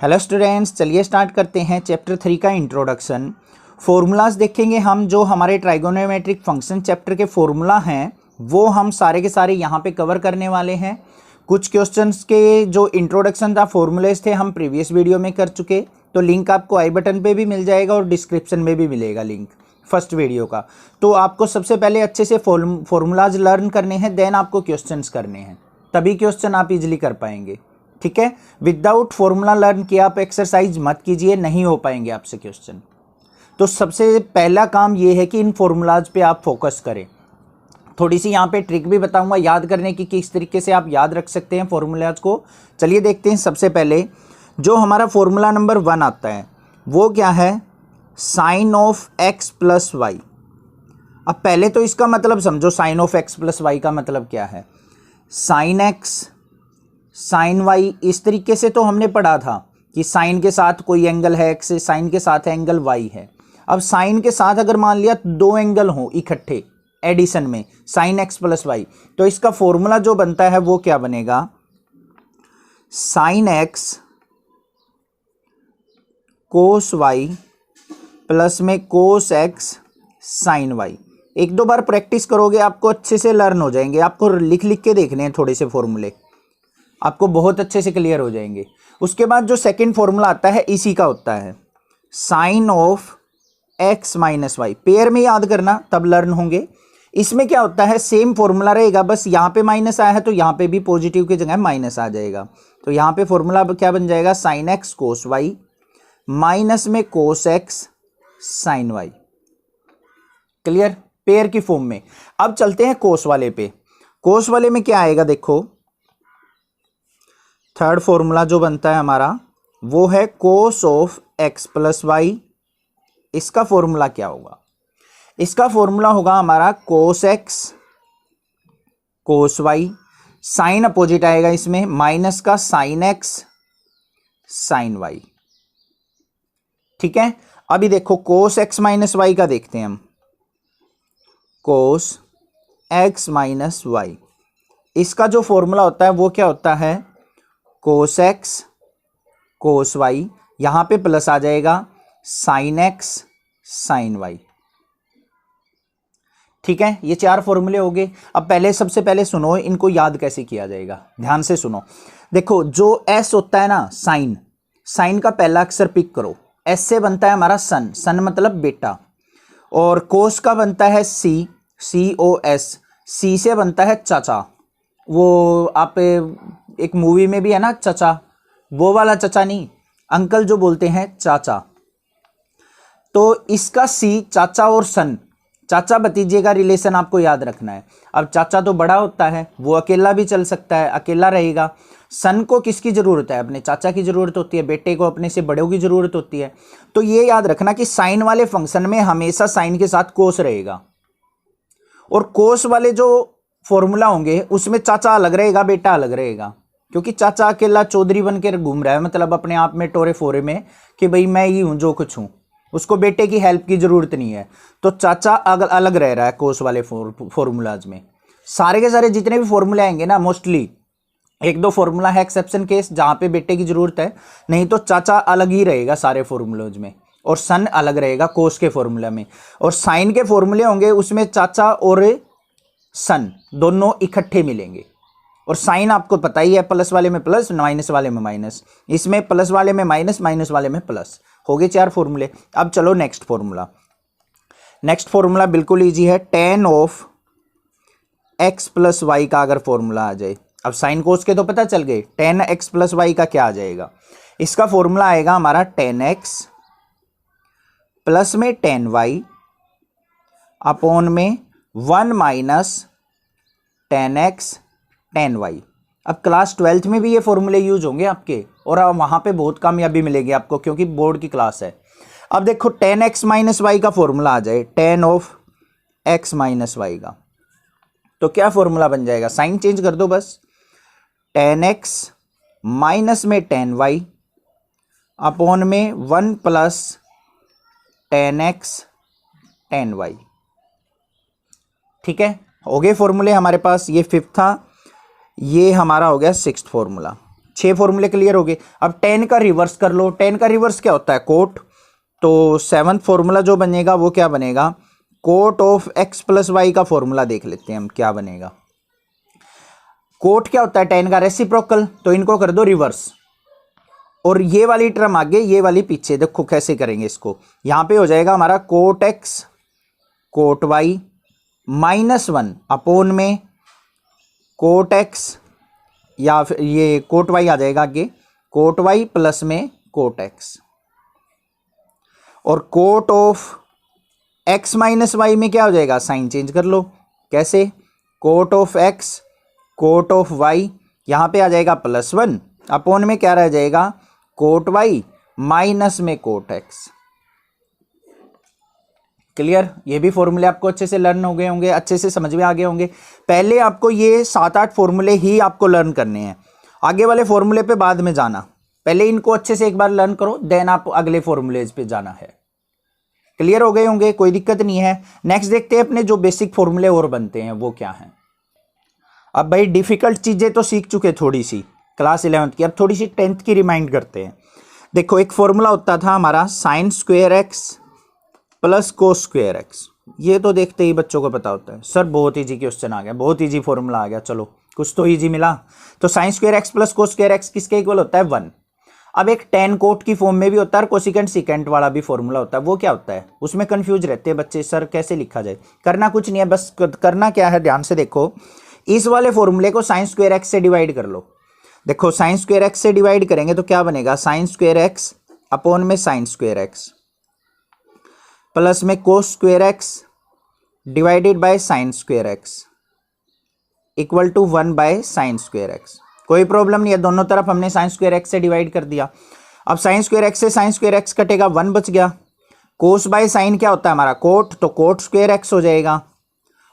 Hello students, चलिए start करते हैं चैप्टर 3 का इंट्रोडक्शन। फॉर्मूलाज देखेंगे हम। जो हमारे ट्राइगोनोमेट्रिक फंक्शन चैप्टर के फॉर्मूला हैं वो हम सारे के सारे यहाँ पे कवर करने वाले हैं। कुछ क्वेश्चंस के जो इंट्रोडक्शन था, फॉर्मूलेज थे, हम प्रीवियस वीडियो में कर चुके, तो लिंक आपको आई बटन पे भी मिल जाएगा और डिस्क्रिप्शन में भी मिलेगा लिंक फर्स्ट वीडियो का। तो आपको सबसे पहले अच्छे से फॉर्मूलाज लर्न करने हैं, देन आपको क्वेश्चंस करने हैं, तभी क्वेश्चन आप इजीली कर पाएंगे। ठीक है, विदाउट फॉर्मूला लर्न किए आप एक्सरसाइज मत कीजिए, नहीं हो पाएंगे आपसे क्वेश्चन। तो सबसे पहला काम ये है कि इन फॉर्मूलाज पे आप फोकस करें। थोड़ी सी यहाँ पे ट्रिक भी बताऊंगा याद करने की, किस तरीके से आप याद रख सकते हैं फॉर्मूलाज को। चलिए देखते हैं। सबसे पहले जो हमारा फॉर्मूला नंबर 1 आता है वो क्या है, sine of x plus y. अब पहले तो इसका मतलब समझो, sine of x plus y का मतलब क्या है। साइन एक्स साइन वाई, इस तरीके से तो हमने पढ़ा था कि साइन के साथ कोई एंगल है एक्स, साइन के साथ एंगल वाई है। अब साइन के साथ अगर मान लिया दो एंगल हो इकट्ठे एडिशन में, साइन एक्स प्लस वाई, तो इसका फॉर्मूला जो बनता है वो क्या बनेगा, sign x cos Y plus में कोस एक्स साइन वाई। एक दो बार प्रैक्टिस करोगे आपको अच्छे से लर्न हो जाएंगे। आपको लिख लिख के देखने हैं थोड़े से फॉर्मूले, आपको बहुत अच्छे से क्लियर हो जाएंगे। उसके बाद जो सेकंड फॉर्मूला आता है इसी का होता है sine of x minus y. Pair में याद करना तब लर्न होंगे। इसमें क्या होता है, सेम फॉर्मूला रहेगा, बस यहाँ पे माइनस आया है तो यहाँ पे भी पॉजिटिव की जगह माइनस आ जाएगा। तो यहाँ पे फॉर्मूला क्या बन जाएगा, sine x cos y minus में cos x sine y. Clear, pair की फॉर्म में। अब चलते हैं कोस वाले पे। कोस वाले में क्या आएगा, देखो थर्ड फॉर्मूला जो बनता है हमारा वो है cos of x plus y. इसका फॉर्मूला क्या होगा, इसका फॉर्मूला होगा हमारा cos x cos y, sine opposite आएगा इसमें, माइनस का साइन एक्स साइन वाई। ठीक है, अभी देखो कोस एक्स माइनस वाई का देखते हैं हम। कोस एक्स माइनस वाई, इसका जो फॉर्मूला होता है वो क्या होता है, कोस एक्स कोस वाई, यहां पे प्लस आ जाएगा साइन एक्स साइन वाई। ठीक है, ये चार फॉर्मूले हो गए। अब पहले सबसे पहले सुनो इनको याद कैसे किया जाएगा, ध्यान से सुनो। देखो जो एस होता है ना, साइन, साइन का पहला अक्षर पिक करो। एस से बनता है हमारा सन, सन मतलब बेटा। और कोस का बनता है सी, सी ओ एस, सी से बनता है चाचा। वो आप एक मूवी में भी है ना चाचा, वो वाला चाचा नहीं, अंकल जो बोलते हैं चाचा। तो इसका सी, चाचा और सन, चाचा भतीजे का रिलेशन आपको याद रखना है। अब चाचा तो बड़ा होता है, वो अकेला भी चल सकता है, अकेला रहेगा। सन को किसकी जरूरत है, अपने चाचा की जरूरत होती है, बेटे को अपने से बड़ों की जरूरत होती है। तो ये याद रखना कि साइन वाले फंक्शन में हमेशा साइन के साथ कोस रहेगा, और कोस वाले जो फॉर्मूला होंगे उसमें चाचा अलग रहेगा, बेटा अलग रहेगा। क्योंकि चाचा अकेला चौधरी बन के घूम रहा है, मतलब अपने आप में टोरे फोरे में कि भाई मैं ही हूं जो कुछ हूं, उसको बेटे की हेल्प की जरूरत नहीं है। तो चाचा अलग रह रहा है कोस वाले फॉर्मूलाज में। सारे के सारे जितने भी फॉर्मूले आएंगे ना, मोस्टली एक दो फॉर्मूला है एक्सेप्शन केस जहां पे बेटे की जरूरत है, नहीं तो चाचा अलग ही रहेगा सारे फॉर्मूलाज में, और सन अलग रहेगा कोस के फॉर्मूला में। और साइन के फॉर्मूले होंगे उसमें चाचा और सन दोनों इकट्ठे मिलेंगे। और साइन आपको पता ही है, प्लस वाले में प्लस, माइनस वाले में माइनस, इसमें प्लस वाले में माइनस, माइनस वाले में प्लस। हो गए चार फॉर्मूले। अब चलो नेक्स्ट फॉर्मूला। नेक्स्ट फॉर्मूला बिल्कुल इजी है, tan of x plus y का अगर फॉर्मूला आ जाए। अब साइन कोस के तो पता चल गए, टेन एक्स प्लस वाई का क्या आ जाएगा। इसका फॉर्मूला आएगा हमारा टेन एक्स प्लस में टेन वाई अपॉन में 1 minus tan x tan y. अब क्लास 12th में भी ये फॉर्मूले यूज होंगे आपके, और वहां पे बहुत कामयाबी मिलेगी आपको क्योंकि बोर्ड की क्लास है। अब देखो टेन एक्स माइनस वाई का फॉर्मूला आ जाए, tan of x minus y का, तो क्या फॉर्मूला बन जाएगा, साइन चेंज कर दो बस, टेन एक्स माइनस में टेन वाई अपॉन में 1 plus tan x tan y. ठीक है, हो गए फॉर्मूले हमारे पास। ये फिफ्थ था, ये हमारा हो गया सिक्स्थ फॉर्मूला। 6 फॉर्मूले क्लियर हो गए। अब tan का रिवर्स कर लो, tan का रिवर्स क्या होता है? कोट। तो 7वां फॉर्मूला जो बनेगा वो क्या बनेगा? Cot of x plus y का फॉर्मूला देख लेते हैं हम क्या बनेगा। कोट क्या होता है? tan का रेसिप्रोकल, तो इनको कर दो रिवर्स, और ये वाली टर्म आगे ये वाली पीछे। देखो कैसे करेंगे इसको, यहां पे हो जाएगा हमारा cot x cot y -1 upon में कोट x, या फिर ये कोट y आ जाएगा आगे, कोट y प्लस में कोट x। और cot of x minus y में क्या हो जाएगा? साइन चेंज कर लो। कैसे? Cot of x cot of y, यहां पे आ जाएगा +1 अपॉन में क्या रह जाएगा? कोट y माइनस में कोट x। क्लियर? ये भी फॉर्मूले आपको अच्छे से लर्न हो गए होंगे, अच्छे से समझ में आ गए होंगे। पहले आपको ये 7-8 फॉर्मूले ही आपको लर्न करने हैं, आगे वाले फॉर्मूले पे बाद में जाना। पहले इनको अच्छे से एक बार लर्न करो, देन आप अगले फॉर्मूलेज पे जाना है। क्लियर हो गए होंगे, कोई दिक्कत नहीं है। नेक्स्ट देखते हैं अपने जो बेसिक फॉर्मूले और बनते हैं वो क्या हैं। अब भाई डिफिकल्ट चीजें तो सीख चुके थोड़ी सी क्लास 11th की, अब थोड़ी सी 10th की रिमाइंड करते हैं। देखो एक फॉर्मूला होता था हमारा sign square x plus cos square x. ये तो देखते ही बच्चों को पता होता है, सर बहुत ईजी क्वेश्चन आ गया, बहुत ईजी फॉर्मूला आ गया, चलो कुछ तो ईजी मिला। तो sign square x plus cos square x किसके इक्वल होता है? 1। अब एक tan कोट की फॉर्म में भी होता है, कोसिकेंट सिकेंट वाला भी फॉर्मूला होता है, वो क्या होता है? उसमें कंफ्यूज रहते हैं बच्चे, सर कैसे लिखा जाए। करना कुछ नहीं है, बस करना क्या है, ध्यान से देखो। इस वाले फॉर्मूले को साइन स्क्वायर एक्स से डिवाइड कर लो। देखो साइन स्क्वायर एक्स से डिवाइड करेंगे तो क्या बनेगा? साइन स्क्वायर एक्स अपॉन में साइन स्क्वायर एक्स प्लस में cos square x divided by sine square x equal to 1 by sine square x. कोई प्रॉब्लम नहीं है, दोनों तरफ हमने साइन स्क्वायर एक्स से डिवाइड कर दिया। अब साइन स्क्वायर एक्स से साइन स्क्वायर एक्स कटेगा, 1 बच गया। कोस बाय साइन क्या होता है हमारा? कोट, तो कोट स्क्वायर एक्स हो जाएगा।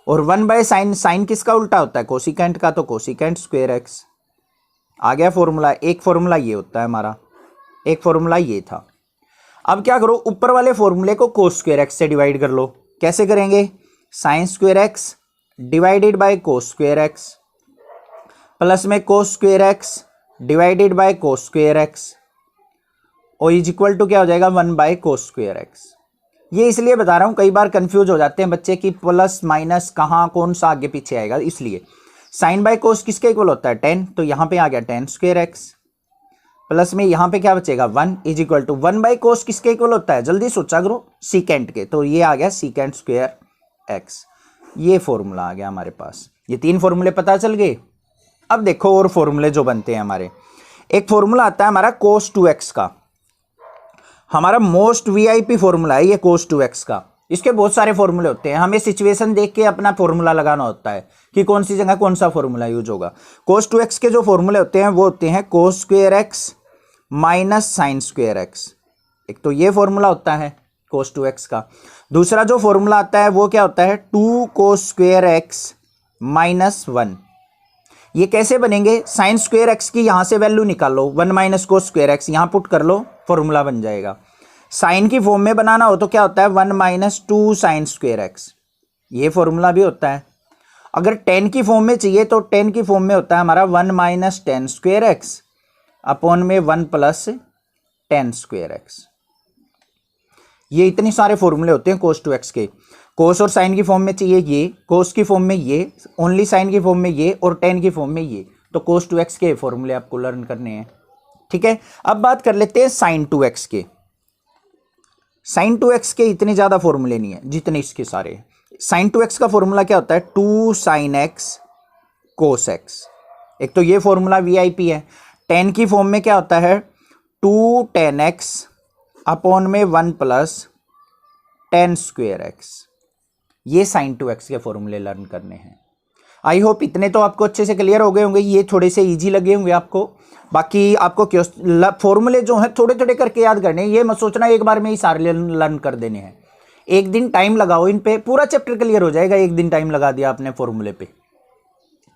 और 1 बाय साइन, साइन किसका उल्टा होता है? कोसिकेंट का, तो कोसिकेंट स्क्वायर एक्स। आ गया फॉर्मूला। एक फॉर्मूला ये होता है हमारा, एक फॉर्मूला ये था। अब क्या करो, ऊपर वाले फॉर्मूले को कोस स्क्वायर एक्स से डिवाइड कर लो। कैसे करेंगे? Sine square x divided by cos square x plus में cos square x divided by cos square x और इज इक्वल टू क्या हो जाएगा? 1 बाय कोस स्क्वायर एक्स। ये इसलिए बता रहा हूं, कई बार कंफ्यूज हो जाते हैं बच्चे कि प्लस माइनस कहाँ कौन सा आगे पीछे आएगा, इसलिए साइन बाय कोस किसके इक्वल होता है? 10, तो यहां पे आ गया tan स्क्वायर एक्स प्लस में यहां पे क्या बचेगा? 1 is equal to 1 by cos किसके इक्वल होता है? जल्दी सोचा करो, सीकेंट के, तो ये आ गया सीकेंट स्क्वायर एक्स। ये फॉर्मूला आ गया हमारे पास। ये 3 फॉर्मूले पता चल गए। अब देखो और फॉर्मूले जो बनते हैं हमारे, एक फॉर्मूला आता है हमारा cos 2x का, हमारा मोस्ट वीआईपी फॉर्मूला है ये cos 2x का। इसके बहुत सारे फॉर्मूले होते हैं, हमें सिचुएशन देख के अपना फॉर्मूला लगाना होता है कि कौन सी जगह कौन सा फॉर्मूला यूज होगा। cos 2x के जो फॉर्मूले होते हैं वो होते हैं cos square x minus sign square x. एक तो ये फॉर्मूला होता है cos 2x का। दूसरा जो फॉर्मूला आता है वो क्या होता है? 2 cos स्क्वायर एक्स माइनस 1। ये कैसे बनेंगे? साइन स्क्वायर एक्स की यहां से वैल्यू निकालो, 1 माइनस कोस स्क्वायर एक्स यहां पुट कर लो, फॉर्मूला बन जाएगा। साइन की फॉर्म में बनाना हो तो क्या होता है? 1 माइनस 2 साइन स्क्वायर एक्स, ये फॉर्मूला भी होता है। अगर tan की फॉर्म में चाहिए तो tan की फॉर्म में होता है हमारा 1 minus tan square x upon में 1 प्लस tan स्क्वायर एक्स। ये इतने सारे फॉर्मूले होते हैं cos 2x के। कोस और साइन की फॉर्म में चाहिए ये, कोस की फॉर्म में ये, ओनली साइन की फॉर्म में ये और tan की फॉर्म में ये, तो cos 2x के फॉर्मूले आपको लर्न करने हैं। ठीक है, अब बात कर लेते हैं sin 2x के। sin 2x के इतने ज्यादा फॉर्मूले नहीं है जितने इसके सारे। sin 2x का फॉर्मूला क्या होता है? 2 sin x cos x। एक तो ये फॉर्मूला वीआईपी है। tan की फॉर्म में क्या होता है? 2 tan x अपॉन में 1 प्लस tan स्क्वायर एक्स। ये sin 2x के फॉर्मूले लर्न करने हैं। आई होप इतने तो आपको अच्छे से क्लियर हो गए होंगे, ये थोड़े से इजी लगे होंगे आपको। बाकी आपको फॉर्मूले जो हैं थोड़े थोड़े करके याद करने हैं, ये मत सोचना एक बार में ही सारे लर्न कर देने हैं। एक दिन टाइम लगाओ इन पे, पूरा चैप्टर क्लियर हो जाएगा। एक दिन टाइम लगा दिया आपने फॉर्मूले पे,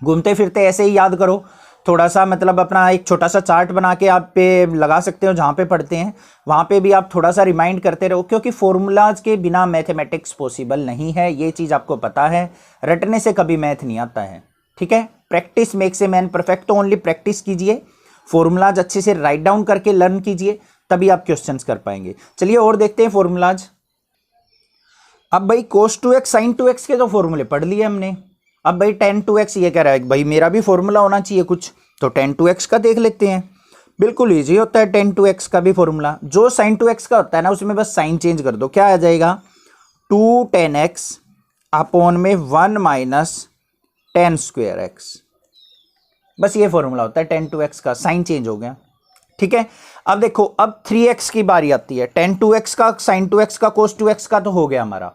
घूमते फिरते ऐसे ही याद करो। थोड़ा सा मतलब अपना एक छोटा सा चार्ट बना के आप पे लगा सकते हो, जहाँ पे पढ़ते हैं वहाँ पे भी आप थोड़ा सा रिमाइंड करते रहो, क्योंकि फॉर्मूलाज के बिना मैथमेटिक्स पॉसिबल नहीं है। ये चीज़ आपको पता है, रटने से कभी मैथ नहीं आता है। ठीक है, practice makes a man perfect, तो ओनली प्रैक्टिस कीजिए फॉर्मूलाज अच्छे से राइट डाउन करके लर्न कीजिए, तभी आप क्वेश्चंस कर पाएंगे। चलिए और देखते हैं फॉर्मूलाज। अब भाई cos 2x sin 2x के तो फॉर्मूले पढ़ लिए हमने। अब भाई tan 2x ये कह रहा है भाई मेरा भी फॉर्मूला होना चाहिए कुछ, तो tan 2x का देख लेते हैं। बिल्कुल इजी होता है tan 2x का भी फॉर्मूला। जो sin 2x का होता है ना उसमें बस साइन चेंज कर दो, क्या आ जाएगा 2 tan x अपॉन में 1 माइनस tan स्क्वायर x। बस ये फॉर्मूला होता है tan 2x का, साइन चेंज हो गया। ठीक है, अब देखो अब 3x की बारी आती है। tan 2x का, sin 2x का, cos 2x का तो हो गया हमारा।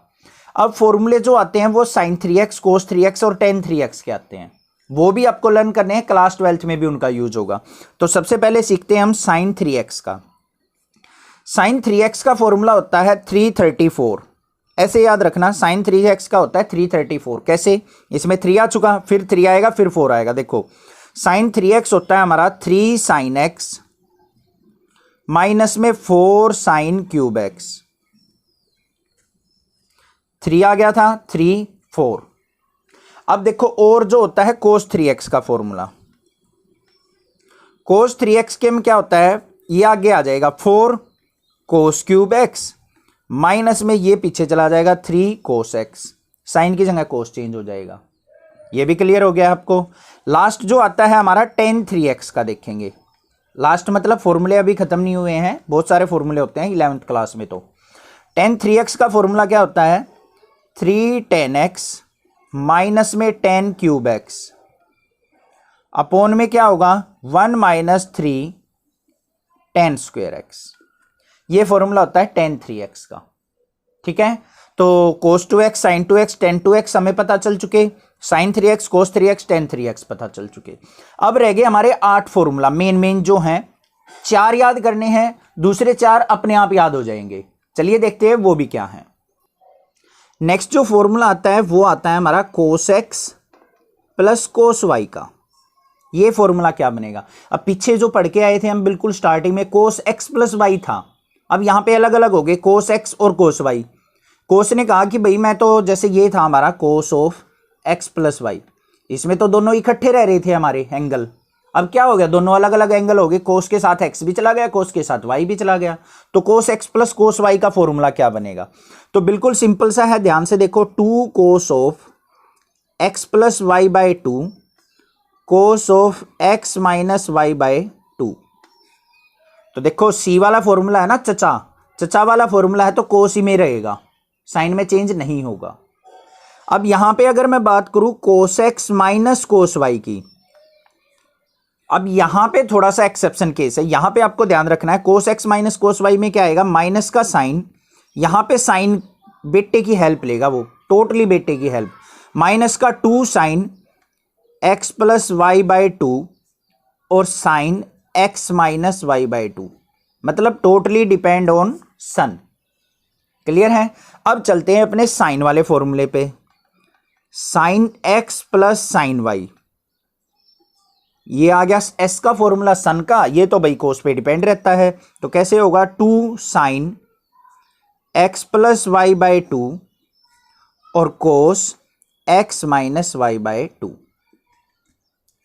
अब फॉर्मूले जो आते हैं वो sin 3x, cos 3x और tan 3x के आते हैं, वो भी आपको लर्न करने हैं, क्लास 12th में भी उनका यूज होगा। तो सबसे पहले सीखते हैं हम sin 3x का। sin 3x का फॉर्मूला होता है 334। ऐसे याद रखना, sin 3x का होता है 334। कैसे, इसमें 3 आ चुका, फिर 3 आएगा, फिर 4 आएगा। देखो sin 3x होता है हमारा 3 sin x माइनस में 4 sin क्यूब x। 3 आ गया था, 3 4। अब देखो और जो होता है cos 3x का फॉर्मूला, cos 3x के में क्या होता है, ये आगे आ जाएगा 4 cos क्यूब x माइनस में ये पीछे चला जाएगा 3 cos x, साइन की जगह cos चेंज हो जाएगा। ये भी क्लियर हो गया आपको। लास्ट जो आता है हमारा tan 3x का देखेंगे। लास्ट मतलब फॉर्मूले अभी खत्म नहीं हुए हैं, बहुत सारे फॉर्मूले होते हैं 11th क्लास में। तो tan 3x का फॉर्मूला क्या होता है 3 tan x माइनस में tan क्यूब x अपॉन में क्या होगा 1 माइनस 3 tan स्क्वायर x। ये फॉर्मूला होता है tan 3x का। ठीक है, तो cos 2x, sin 2x, tan 2x हमें पता चल चुके, sin 3x, cos 3x, tan 3x पता चल चुके। अब रह गए हमारे 8 फॉर्मूला, मेन जो हैं। 4 याद करने हैं, दूसरे 4 अपने आप याद हो जाएंगे। चलिए देखते हैं वो भी क्या है। नेक्स्ट जो फॉर्मूला आता है वो आता है हमारा cos x plus cos y का। ये फॉर्मूला क्या बनेगा, अब पीछे जो पढ़ के आए थे हम बिल्कुल स्टार्टिंग में cos x प्लस y था, अब यहां पे अलग अलग हो गए cos x और cos y। cos ने कहा कि भाई मैं तो, जैसे ये था हमारा cos of x plus y, इसमें तो दोनों इकट्ठे रह रहे थे हमारे एंगल। अब क्या हो गया, दोनों अलग अलग एंगल हो गए, cos के साथ x भी चला गया, cos के साथ y भी चला गया। तो cos x plus cos y का फॉर्मूला क्या बनेगा, तो बिल्कुल सिंपल सा है, ध्यान से देखो 2 cos of x plus y by 2 cos of x minus y by 2। तो देखो c वाला फॉर्मूला है ना, चचा वाला फॉर्मूला है, तो cos ही में रहेगा, साइन में चेंज नहीं होगा। अब यहां पे अगर मैं बात करूं cos x minus cos y की, अब यहां पे थोड़ा सा एक्सेप्शन केस है, यहां पे आपको ध्यान रखना है cos x minus cos y में क्या आएगा, माइनस का साइन, यहां पे साइन बेटे की हेल्प लेगा, वो टोटली बेटे की हेल्प, माइनस का 2 sine x plus y by 2 और sine x minus y by 2, मतलब totally depend on sum. Clear है। अब चलते हैं अपने साइन वाले फॉर्मूले पे, sine x plus sine y, ये आ गया s का फॉर्मूला सन का, ये तो भाई cos पे डिपेंड रहता है, तो कैसे होगा 2 sine x plus y by 2 और cos x minus y by 2,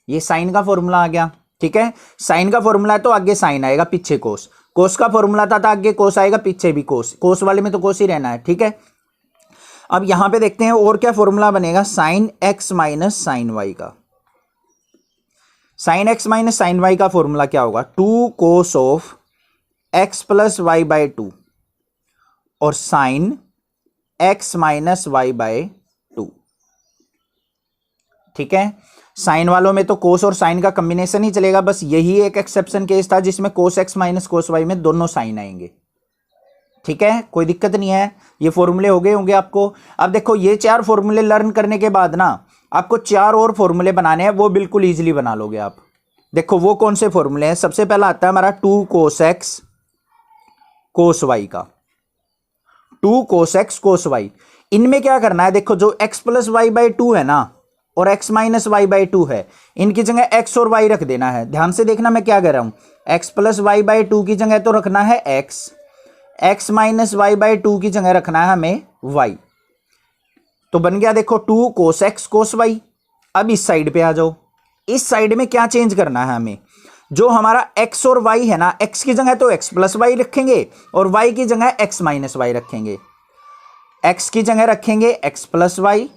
ये साइन का फॉर्मूला आ गया। ठीक है, साइन का फॉर्मूला है तो आगे साइन आएगा, पीछे कोस का फॉर्मूला था तो आगे कोस आएगा, पीछे भी कोस वाले में तो कोस ही रहना है। ठीक है, अब यहां पे देखते हैं और क्या फॉर्मूला बनेगा, sine x minus sine y का। Sine x minus sine y का फॉर्मूला क्या होगा, 2 cos of x plus y by 2 और sine x minus y by 2। ठीक है, साइन वालों में तो कोस और साइन का कॉम्बिनेशन ही चलेगा, बस यही एक एक्सेप्शन केस था जिसमें cos x minus cos y में दोनों साइन आएंगे। ठीक है, कोई दिक्कत नहीं है, ये फॉर्मूले हो गए होंगे आपको। अब देखो ये 4 फॉर्मूले लर्न करने के बाद ना आपको 4 और फॉर्मूले बनाने हैं, वो बिल्कुल इजीली बना लोगे आप। देखो वो कौन से फॉर्मूले हैं, सबसे पहला आता है हमारा 2 cos x cos y का, 2 cos x cos y। इनमें क्या करना है, देखो जो x प्लस वाई बाई 2 है ना और x माइनस वाई बाई 2 है, इनकी जगह x और y रख देना है। ध्यान से देखना मैं क्या कह रहा हूं, x प्लस वाई बाई 2 की जगह तो रखना है x माइनस वाई बाई 2 की जगह रखना है हमें y। तो बन गया देखो 2 cos x cos y। अब इस साइड पे आ जाओ, इस साइड में क्या चेंज करना है हमें, जो हमारा x और y है ना, x की जगह तो x प्लस वाई रखेंगे और y की जगह x माइनस वाई रखेंगे। x की जगह रखेंगे x प्लस वाई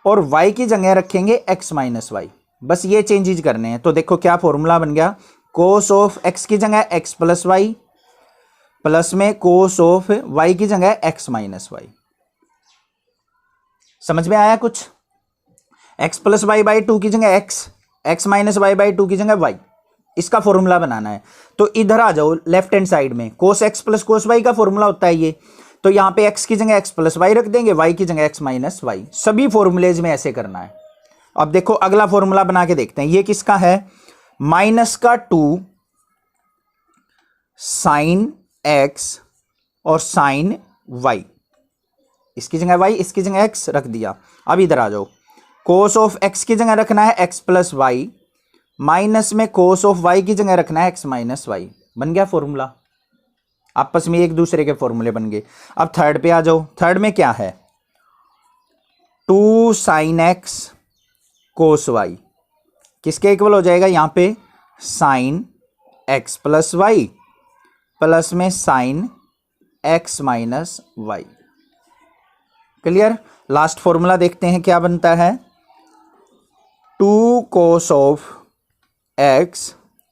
और y की जगह रखेंगे x माइनस वाई। बस ये चेंजेज करने हैं। तो देखो क्या फॉर्मूला बन गया, कोस ऑफ x की जगह x प्लस वाई प्लस में कोस ऑफ y की जगह x माइनस वाई। समझ में आया कुछ? x plus y by two की जगह x minus y by two की जगह y, इसका फॉर्मूला बनाना है। तो इधर आ जाओ लेफ्ट हैंड साइड में, कोस x प्लस कोस y का फॉर्मूला होता है ये। तो यहां पे x की जगह x प्लस वाई रख देंगे, y की जगह x माइनस वाई। सभी फॉर्मूलेज में ऐसे करना है। अब देखो अगला फॉर्मूला बना के देखते हैं। ये किसका है, माइनस का 2 साइन x और साइन y, इसकी जगह y इसकी जगह x रख दिया। अब इधर आ जाओ, कोस ऑफ x की जगह रखना है x प्लस वाई माइनस में कोस ऑफ y की जगह रखना है x माइनस वाई। बन गया फॉर्मूला, आपस में एक दूसरे के फॉर्मूले बन गए। अब थर्ड पे आ जाओ, थर्ड में क्या है, 2 साइन x कोस y किसके इक्वल हो जाएगा, यहां पे sine x plus y plus में sine x minus y. Clear? Last formula देखते हैं क्या बनता है, 2 cos of x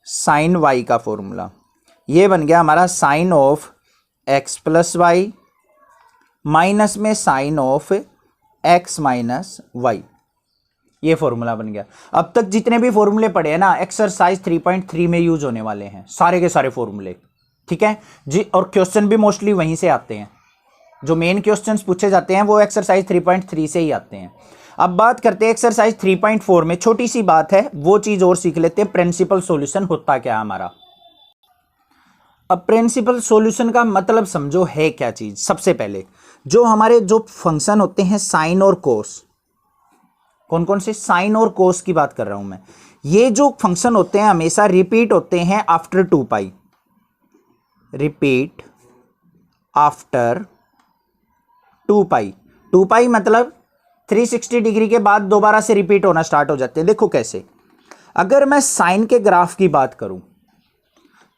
sine y का फॉर्मूला। ये बन गया हमारा sine of x plus y minus में sine of x minus y. ये फॉर्मूला बन गया। अब तक जितने भी फॉर्मूले पढ़े हैं ना, एक्सरसाइज 3.3 में यूज होने वाले हैं सारे के सारे फॉर्मूले, ठीक है जी। और क्वेश्चन भी मोस्टली वहीं से आते हैं, जो मेन क्वेश्चंस पूछे जाते हैं वो एक्सरसाइज 3.3 से ही आते हैं। अब बात करते हैं एक्सरसाइज 3.4 में। छोटी सी बात है, वो चीज और सीख लेते हैं, प्रिंसिपल सॉल्यूशन होता क्या है हमारा। अब प्रिंसिपल सॉल्यूशन का मतलब समझो है क्या चीज। सबसे पहले जो हमारे जो फंक्शन होते हैं साइन और कोस, कौन कौन से, साइन और कोस की बात कर रहा हूं मैं। ये जो फंक्शन होते हैं हमेशा रिपीट होते हैं आफ्टर 2 पाई, रिपीट आफ्टर 2 पाई। 2 पाई मतलब 360 डिग्री के बाद दोबारा से रिपीट होना स्टार्ट हो जाते हैं। देखो कैसे, अगर मैं साइन के ग्राफ की बात करूं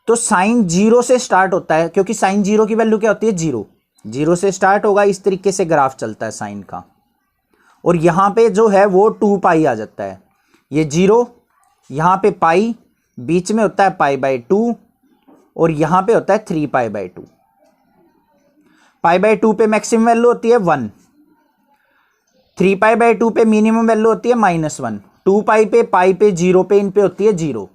तो साइन 0 से स्टार्ट होता है, क्योंकि साइन 0 की वैल्यू क्या होती है, 0। 0 से स्टार्ट होगा, इस तरीके से ग्राफ चलता है साइन का। और यहां पे जो है वो 2 पाई आ जाता है, ये 0, यहां पे पाई, बीच में होता है पाई बाई 2 और यहां पे होता है 3 पाई बाई 2। पाई बाई 2 पे मैक्सिमम वैल्यू होती है 1, 3 पाई बाई 2 पे मिनिमम वैल्यू होती है -1, 2 पाई पे 0 पे इन पे होती है 0।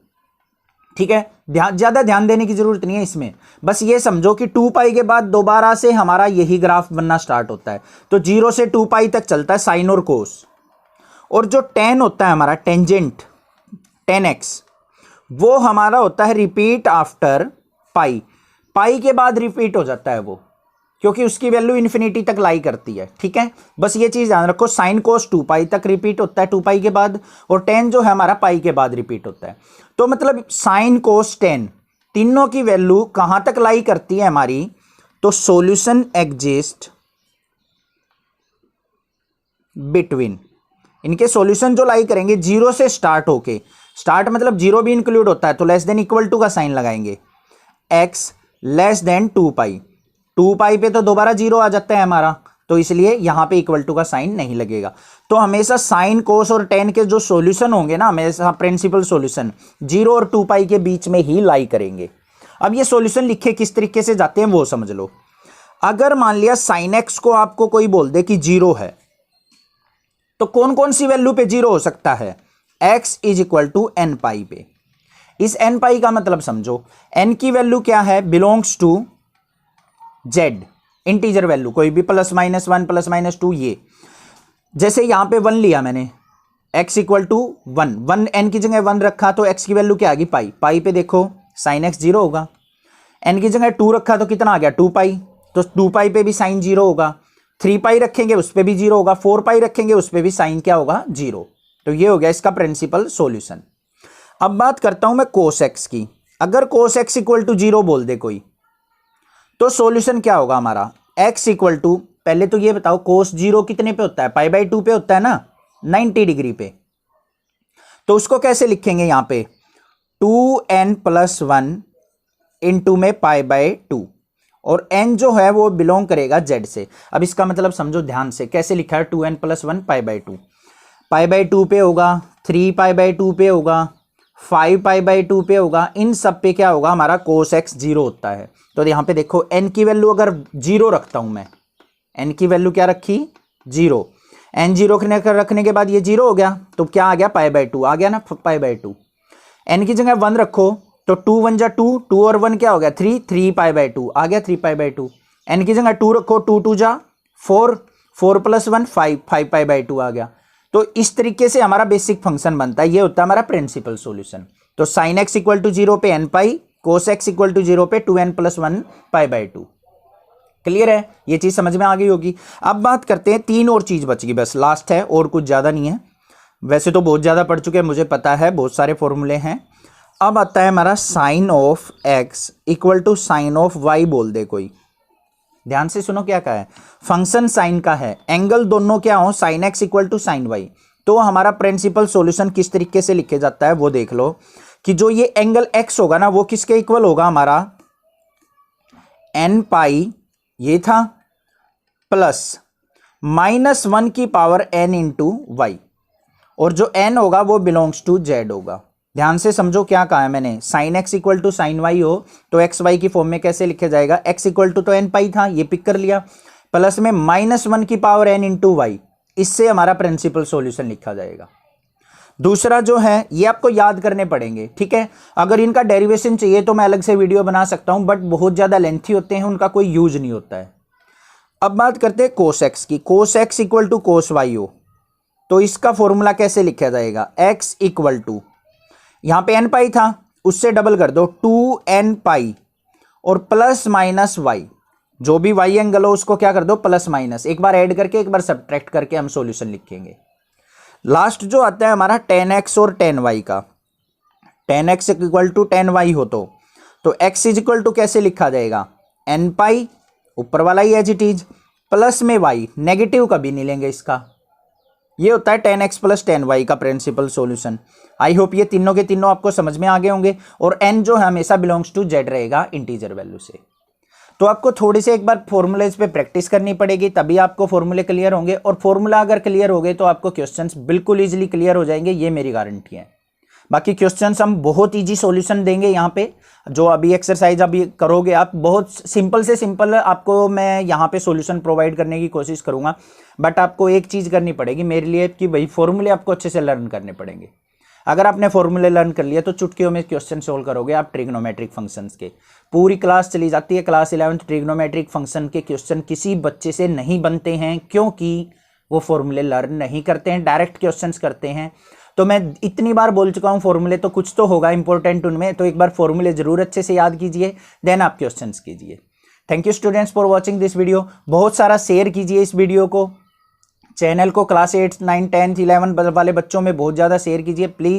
ठीक है, ज्यादा ध्यान देने की जरूरत नहीं है इसमें, बस ये समझो कि 2 पाई के बाद दोबारा से हमारा यही ग्राफ बनना स्टार्ट होता है। तो 0 से 2 पाई तक चलता है साइन और कोस। और जो टेन होता है हमारा टेंजेंट, tan x, वो हमारा होता है रिपीट आफ्टर पाई। पाई के बाद रिपीट हो जाता है वो, क्योंकि उसकी वैल्यू इन्फिनिटी तक लाई करती है। ठीक है, बस ये चीज ध्यान रखो, साइन कोस 2 पाई तक रिपीट होता है 2 पाई के बाद, और टेन जो है हमारा पाई के बाद रिपीट होता है। तो मतलब साइन कोस टेन तीनों की वैल्यू कहां तक लाई करती है हमारी, तो सॉल्यूशन एग्जिस्ट बिटवीन, इनके सॉल्यूशन जो लाई करेंगे 0 से स्टार्ट होके, स्टार्ट मतलब 0 भी इंक्लूड होता है, तो लेस देन इक्वल टू का साइन लगाएंगे, x लेस देन 2 पाई। 2 पाई पे तो दोबारा 0 आ जाता है हमारा, तो इसलिए यहां पे इक्वल टू का साइन नहीं लगेगा। तो हमेशा साइन कोस और टेन के जो सॉल्यूशन होंगे ना, हमेशा प्रिंसिपल सॉल्यूशन 0 और 2 पाई के बीच में ही लाई करेंगे। अब ये सॉल्यूशन लिखे किस तरीके से जाते हैं वो समझ लो। अगर मान लिया साइन एक्स को आपको कोई बोल दे कि 0 है, तो कौन कौन सी वैल्यू पे 0 हो सकता है, x is equal to n pi पे। इस एन पाई का मतलब समझो, n की वैल्यू क्या है, belongs to z, integer value कोई भी, +-1 +-2। ये जैसे यहां पे 1 लिया मैंने, x इक्वल टू 1 n की जगह 1 रखा तो x की वैल्यू क्या आ गई, पाई। पाई पे देखो साइन x 0 होगा। n की जगह 2 रखा तो कितना आ गया, 2 पाई, तो 2 पाई पे भी साइन 0 होगा। 3 पाई रखेंगे उस पे भी 0 होगा, 4 पाई रखेंगे उस पे भी साइन क्या होगा, 0। तो ये हो गया इसका प्रिंसिपल सॉल्यूशन। अब बात करता हूं मैं कोस एक्स की। अगर कोस एक्स इक्वल टू 0 बोल दे कोई, तो सॉल्यूशन क्या होगा हमारा, x इक्वल टू, पहले तो ये बताओ कोस 0 कितने पे होता है, पाई बाई 2 पे होता है ना, 90 डिग्री पे। तो उसको कैसे लिखेंगे, यहां पे 2n+1 इंटू में π/2 और n जो है वो बिलोंग करेगा z से। अब इसका मतलब समझो ध्यान से, कैसे लिखा है 2n+1 π/2, π/2 पे होगा, 3π/2 पे होगा, 5π/2 पे होगा, इन सब पे क्या होगा हमारा cos x 0 होता है। तो यहाँ पे देखो n की वैल्यू अगर 0 रखता हूं मैं, n की वैल्यू क्या रखी 0, n 0 रखने के बाद ये 0 हो गया तो क्या आ गया π/2 आ गया ना, π/2। n की जगह 1 रखो तो 2 1 जा 2, 2 और 1 क्या हो गया 3, 3π/2 आ गया 3π/2। n की जगह 2 रखो, 2 2 जा 4, 4 + 1 5, 5π/2 आ गया। तो इस तरीके से हमारा बेसिक फंक्शन बनता है, ये होता है हमारा प्रिंसिपल सॉल्यूशन। तो sin x = 0 पे nπ, cos x = 0 पे 2n+1 π/2। क्लियर है, ये चीज समझ में आ गई होगी। अब बात करते हैं, तीन और चीज बच गई, बस लास्ट है और कुछ ज्यादा नहीं है। वैसे तो बहुत ज्यादा पढ़ चुके हैं, मुझे पता है, बहुत सारे फॉर्मूले हैं। अब आता है हमारा sin of x = sin of y बोल दे कोई। ध्यान से सुनो क्या कहा है, फंक्शन साइन का है, एंगल दोनों क्या हो sin x = sin y। तो हमारा प्रिंसिपल सॉल्यूशन किस तरीके से लिखे जाता है वो देख लो, कि जो ये एंगल x होगा ना वो किसके इक्वल होगा हमारा nπ ये था प्लस -1 की पावर n इंटू वाई, और जो n होगा वो बिलोंग्स टू z होगा। ध्यान से समझो क्या कहा है मैंने, sin x = sin y हो तो x y की फॉर्म में कैसे लिखा जाएगा, x = तो nπ था, ये पिक कर लिया, प्लस में -1 की पावर n इंटू वाई, इससे हमारा प्रिंसिपल सॉल्यूशन लिखा जाएगा। दूसरा जो है ये आपको याद करने पड़ेंगे, ठीक है। अगर इनका डेरिवेशन चाहिए तो मैं अलग से वीडियो बना सकता हूं, बट बहुत ज्यादा लेंथी होते हैं, उनका कोई यूज नहीं होता है। अब बात करते हैं cos x की, cos x = cos y हो तो इसका फॉर्मूला कैसे लिखा जाएगा, x = यहां पे nπ था उससे डबल कर दो 2nπ और प्लस माइनस y, जो भी y एंगल हो उसको क्या कर दो प्लस माइनस, एक बार ऐड करके एक बार सब्ट्रैक्ट करके हम सॉल्यूशन लिखेंगे। लास्ट जो आता है हमारा tan x और tan y का, tan x = tan y हो तो x = कैसे लिखा जाएगा, nπ ऊपर वाला ही एज इट इज, प्लस में y, नेगेटिव कभी नहीं लेंगे इसका, ये होता है tan x + tan y का प्रिंसिपल सॉल्यूशन। आई होप ये तीनों के तीनों आपको समझ में आ गए होंगे, और n जो है हमेशा बिलोंग्स टू z रहेगा इंटीजर वैल्यू से। तो आपको थोड़ी सी एक बार फॉर्मूलेज पे प्रैक्टिस करनी पड़ेगी, तभी आपको फॉर्मूले क्लियर होंगे, और फॉर्मूला अगर क्लियर हो गए तो आपको क्वेश्चंस बिल्कुल इजीली क्लियर हो जाएंगे, ये मेरी गारंटी है। बाकी क्वेश्चंस हम बहुत इजी सॉल्यूशन देंगे यहाँ पे, जो अभी एक्सरसाइज अभी करोगे आप, बहुत सिंपल से सिंपल आपको मैं यहाँ पे सॉल्यूशन प्रोवाइड करने की कोशिश करूंगा। बट आपको एक चीज़ करनी पड़ेगी मेरे लिए, कि भाई फॉर्मूले आपको अच्छे से लर्न करने पड़ेंगे। अगर आपने फॉर्मूले लर्न कर लिया तो चुटकियों में क्वेश्चन सोल्व करोगे आप ट्रिग्नोमेट्रिक फंक्शंस के। पूरी क्लास चली जाती है, क्लास 11th ट्रिग्नोमेट्रिक फंक्शन के क्वेश्चन किसी बच्चे से नहीं बनते हैं, क्योंकि वो फॉर्मूले लर्न नहीं करते हैं, डायरेक्ट क्वेश्चंस करते हैं। तो मैं इतनी बार बोल चुका हूँ फॉर्मूले तो कुछ तो होगा इंपॉर्टेंट उनमें, तो एक बार फॉर्मूले जरूर अच्छे से याद कीजिए, देन आप क्वेश्चंस कीजिए। Thank you students for watching this video. बहुत सारा शेयर कीजिए इस वीडियो को, चैनल को क्लास 8 9 10 11 वाले बच्चों में बहुत ज़्यादा शेयर कीजिए प्लीज़।